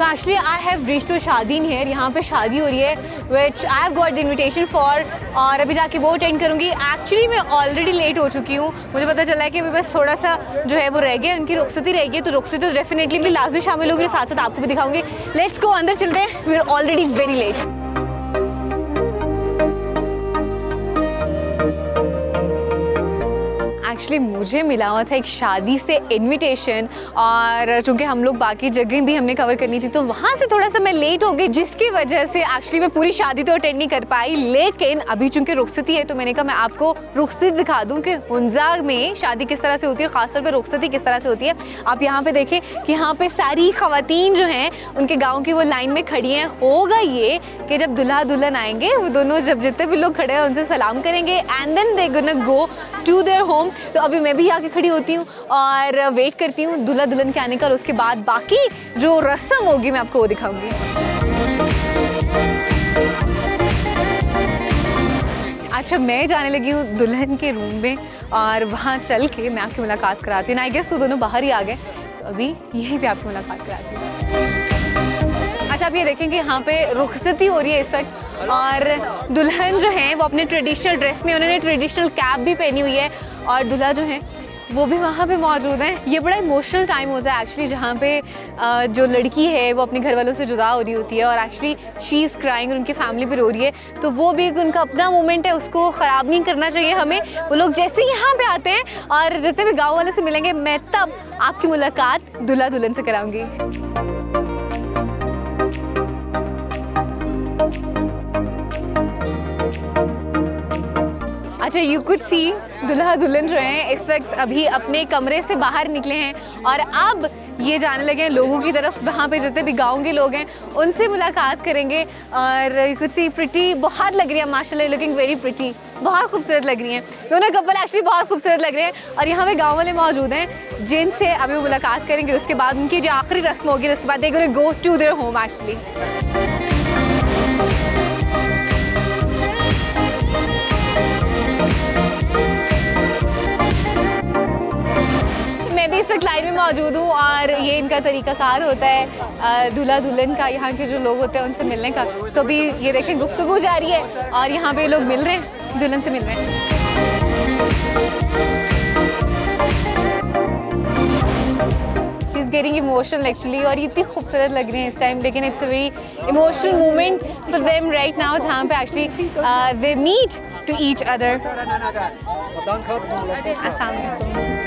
So actually I have reached to शादीन here, यहाँ पे शादी हो रही है which I have got the invitation for, और अभी जाके वो अटेंड करूँगी। एक्चुअली मैं ऑलरेडी लेट हो चुकी हूँ, मुझे पता चला है कि अभी बस थोड़ा सा जो है वो रह गया, उनकी रुखसती रह गई, तो रुखसती तो डेफिनेटली भी लाजमी शामिल होगी, साथ साथ आपको भी दिखाऊंगी। लेट्स गो, अंदर चलते हैं, we are already very late. Actually मुझे मिला हुआ था एक शादी से इनविटेशन, और चूँकि हम लोग बाकी जगह भी हमने कवर करनी थी तो वहाँ से थोड़ा सा मैं लेट हो गई, जिसकी वजह से एक्चुअली मैं पूरी शादी तो अटेंड नहीं कर पाई। लेकिन अभी चूँकि रुखसती है तो मैंने कहा मैं आपको रुखसती दिखा दूँ कि हुंजा में शादी किस तरह से होती है, और ख़ासतौर पर रुखसती किस तरह से होती है। आप यहाँ पर देखें कि यहाँ पर सारी ख़वातीन जो हैं उनके गाँव की वो लाइन में खड़ी हैं। होगा ये कि जब दुल्हा दुल्हन आएंगे वो दोनों, जब जितने भी लोग खड़े हैं उनसे सलाम करेंगे, and then they gonna go to their home. तो अभी मैं भी आके खड़ी होती हूँ और वेट करती हूँ दूल्हा दुल्हन के आने का, और उसके बाद बाकी जो रस्म होगी मैं आपको वो दिखाऊंगी। अच्छा, मैं जाने लगी हूँ दुल्हन के रूम में, और वहाँ चल के मैं आपकी मुलाकात कराती हूँ। आई गेस वो दोनों बाहर ही आ गए, तो अभी यहीं पे आपकी मुलाकात कराती हूँ। अच्छा, आप ये देखें कि यहाँ पे रुखसती हो रही है इस वक्त, और दुल्हन जो है वो अपने ट्रेडिशनल ड्रेस में, उन्होंने ट्रेडिशनल कैप भी पहनी हुई है, और दूल्हा जो है वो भी वहाँ पे मौजूद हैं। ये बड़ा इमोशनल टाइम होता है एक्चुअली, जहाँ पे जो लड़की है वो अपने घर वालों से जुदा हो रही होती है, और एक्चुअली शी इज़ क्राइंग, और उनकी फैमिली भी रो रही है। तो वो भी एक उनका अपना मोमेंट है, उसको ख़राब नहीं करना चाहिए हमें। वो लोग जैसे ही यहाँ पे आते हैं और जितने भी गाँव वाले से मिलेंगे, मैं तब आपकी मुलाकात दूल्हा दुल्हन से कराऊँगी। अच्छा, यू कुड सी दुल्हा दुल्हन जो हैं इस वक्त अभी अपने कमरे से बाहर निकले हैं, और अब ये जाने लगे हैं लोगों की तरफ। वहाँ पे जितने भी गाँव के लोग हैं उनसे मुलाकात करेंगे, और यू कुड सी प्रिटी बहुत लग रही है माशाल्लाह, लुकिंग वेरी प्रिटी, बहुत खूबसूरत लग रही हैं दोनों कपल, एक्चुअली बहुत खूबसूरत लग रहे हैं। और यहाँ पे गाँव वाले मौजूद हैं जिनसे अभी वो मुलाकात करेंगे, उसके बाद उनकी जो आखिरी रस्म होगी, उसके बाद they gonna go to their home actually. मैं भी इस वक्त लाइन में मौजूद हूँ, और ये इनका तरीकाकार होता है दूल्हा दुल्हन का, यहाँ के जो लोग होते हैं उनसे मिलने का। तो अभी ये देखें गुफ्तगू जारी है, और यहाँ पे लोग मिल रहे हैं, दुल्हन से मिल रहे हैं। She is getting emotional actually, और इतनी खूबसूरत लग रही है इस टाइम, लेकिन it's a very emotional moment for them right now, जहाँ पे actually they meet to each other. अस्सलाम वालेकुम।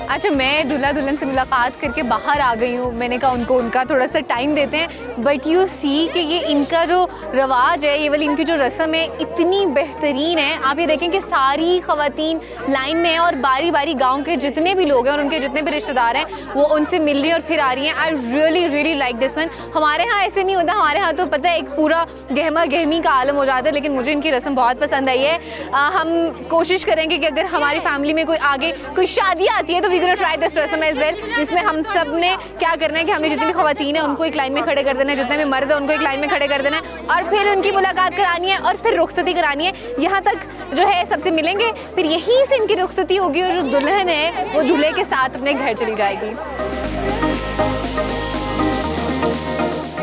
अच्छा, मैं दूल्हा दुल्हन से मुलाकात करके बाहर आ गई हूँ। मैंने कहा उनको उनका थोड़ा सा टाइम देते हैं, बट यू सी कि ये इनका जो रवाज है, ये वाली इनकी जो रस्म है इतनी बेहतरीन है। आप ये देखें कि सारी ख़वातीन लाइन में हैं, और बारी बारी गांव के जितने भी लोग हैं और उनके जितने भी रिश्तेदार हैं वो उनसे मिल रही हैं और फिर आ रही हैं। I really really like this one. हमारे यहाँ ऐसे नहीं होता, हमारे यहाँ तो पता है एक पूरा गहमा गहमी का आलम हो जाता है, लेकिन मुझे इनकी रस्म बहुत पसंद आई है। हम कोशिश करेंगे कि अगर हमारी फैमिली में कोई आगे कोई शादी आती है तो वी गोना ट्राई दिस रस्म एज वेल, जिसमें हम सब ने क्या करना है कि हमने जितनी भी ख़वातीन हैं उनको एक लाइन में खड़े कर देना है, जितने भी मर्द हैं उनको एक लाइन में खड़े कर देना है, और फिर उनकी मुलाकात करानी है, और फिर रुखसती करानी है। यहाँ तक जो है सबसे मिलेंगे, फिर यहीं से इनकी रुखसती होगी, और जो दुल्हन है वो दूल्हे के साथ अपने घर चली जाएगी।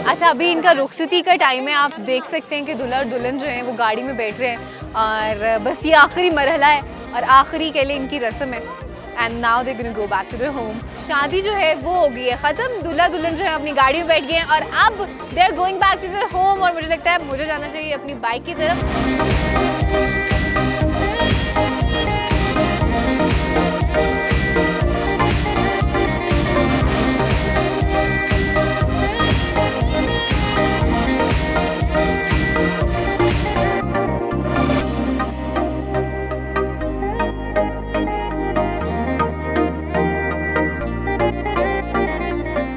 अच्छा, अभी इनका रुखसती का टाइम है। आप देख सकते हैं कि दूल्हा और दुल्हन जो हैं वो गाड़ी में बैठ रहे हैं, और बस ये आखिरी मरहला है और आखिरी के लिए इनकी रस्म है। And now they gonna go back to their home. शादी जो है वो हो गई है ख़त्म, दूल्हा दुल्हन जो है अपनी गाड़ी में बैठ गए हैं, और अब they are going back to their home. और मुझे लगता है मुझे जाना चाहिए अपनी बाइक की तरफ।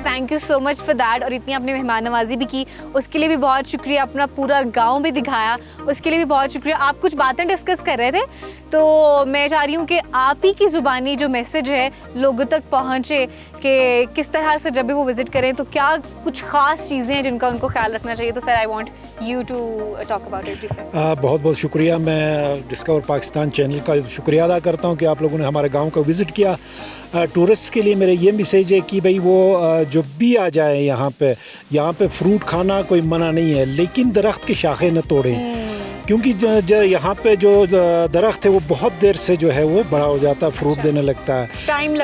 Thank you so much for that. और इतनी आपने मेहमान नवाजी भी की, उसके लिए भी बहुत शुक्रिया। अपना पूरा गांव भी दिखाया, उसके लिए भी बहुत शुक्रिया। आप कुछ बातें डिस्कस कर रहे थे, तो मैं चाह रही हूँ कि आप ही की ज़ुबानी जो मैसेज है लोगों तक पहुँचे कि किस तरह से जब भी वो विज़िट करें तो क्या कुछ ख़ास चीज़ें हैं जिनका उनको ख्याल रखना चाहिए। तो sir I want you to talk about it. जी सर। बहुत बहुत शुक्रिया। मैं डिस्कवर पाकिस्तान चैनल का शुक्रिया अदा करता हूँ कि आप लोगों ने हमारे गांव को विज़िट किया। टूरिस्ट के लिए मेरा ये मैसेज है कि भाई वो जो भी आ जाए यहाँ पे फ्रूट खाना कोई मना नहीं है, लेकिन दरख्त की शाखें न तोड़ें, क्योंकि यहाँ पे जो दरख्त है वो बहुत देर से जो है वो बड़ा हो जाता है, फ्रूट देने लगता है, टाइम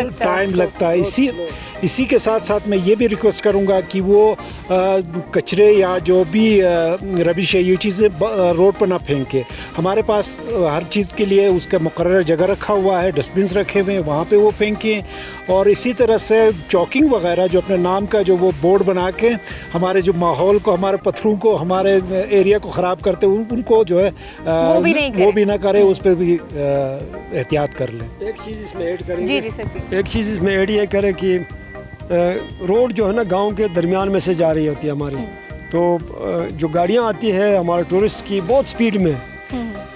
लगता है। इसी के साथ साथ मैं ये भी रिक्वेस्ट करूँगा कि वो कचरे या जो भी रबिश है ये चीज़ें रोड पर ना फेंके। हमारे पास हर चीज़ के लिए उसका मुकर्रर जगह रखा हुआ है, डस्टबिन्स रखे हुए हैं, वहाँ पे वो फेंकें। और इसी तरह से चॉकिंग वगैरह जो अपने नाम का जो वो बोर्ड बना के हमारे जो माहौल को, हमारे पत्थरों को, हमारे एरिया को ख़राब करते उनको जो है वो भी ना करें, उस पर भी एहतियात कर लें। एक चीज़ इसमें ऐड करेंगे। जी सर। एक चीज़ इसमें ऐड ये करें कि रोड जो है ना गांव के दरमियान में से जा रही होती है हमारी, तो जो गाड़ियां आती है हमारे टूरिस्ट की बहुत स्पीड में,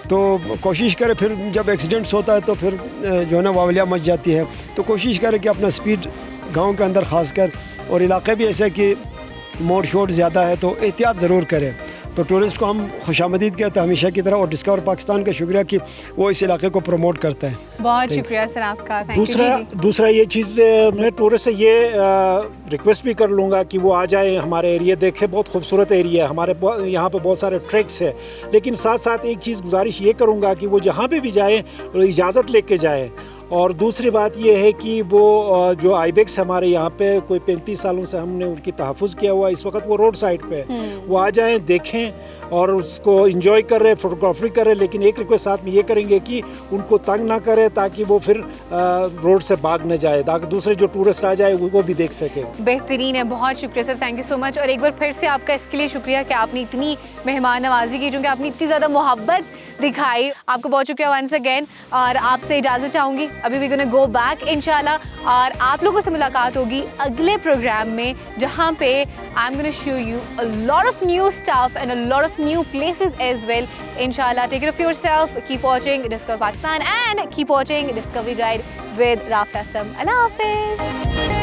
तो कोशिश करें फिर जब एक्सीडेंट्स होता है तो फिर जो है ना वावलिया मच जाती है। तो कोशिश करें कि अपना स्पीड गांव के अंदर ख़ासकर, और इलाके भी ऐसे कि मोड़ शोड़ ज़्यादा है तो एहतियात ज़रूर करें। तो टूरिस्ट को हम खुशामदीद कहते हैं हमेशा की तरह, और डिस्कवर पाकिस्तान का शुक्रिया कि वो इस इलाके को प्रमोट करता है। बहुत शुक्रिया सर आपका। Thank you. दूसरा ये चीज़ मैं टूरिस्ट से ये रिक्वेस्ट भी कर लूँगा कि वो आ जाए, हमारे एरिया देखें, बहुत खूबसूरत एरिया है, हमारे यहाँ पे बहुत सारे ट्रैक्स है। लेकिन साथ साथ एक चीज़ गुजारिश ये करूँगा कि वो जहाँ पे भी जाए इजाज़त लेके जाए। और दूसरी बात ये है कि वो जो आइबेक्स हमारे यहाँ पे कोई 35 सालों से हमने उनकी तहफ़्फ़ुज़ किया हुआ है, इस वक्त वो रोड साइड पे वो आ जाएं, देखें और उसको इंजॉय कर रहे, फोटोग्राफी कर रहे। लेकिन एक रिक्वेस्ट साथ में ये करेंगे कि उनको तंग ना करें, ताकि वो फिर रोड से भाग न जाए, ताकि दूसरे जो टूरिस्ट आ जाए वो भी देख सके। बेहतरीन है, बहुत शुक्रिया sir, thank you so much. और एक बार फिर से आपका इसके लिए शुक्रिया कि आपने इतनी मेहमान नवाजी की, क्योंकि आपने इतनी ज़्यादा मोहब्बत दिखाई। आपको बहुत शुक्रिया वंस अगेन, और आपसे इजाज़त चाहूँगी। अभी वी गोना गो बैक इंशाल्लाह, और आप लोगों से मुलाकात होगी अगले प्रोग्राम में, जहाँ पे I am gonna show you a lot of new stuff and a lot of new places as well इंशाल्लाह। Take care of yourself, keep watching discover Pakistan and keep watching discovery ride with Rafia Aslam. अल्लाह हाफिज़।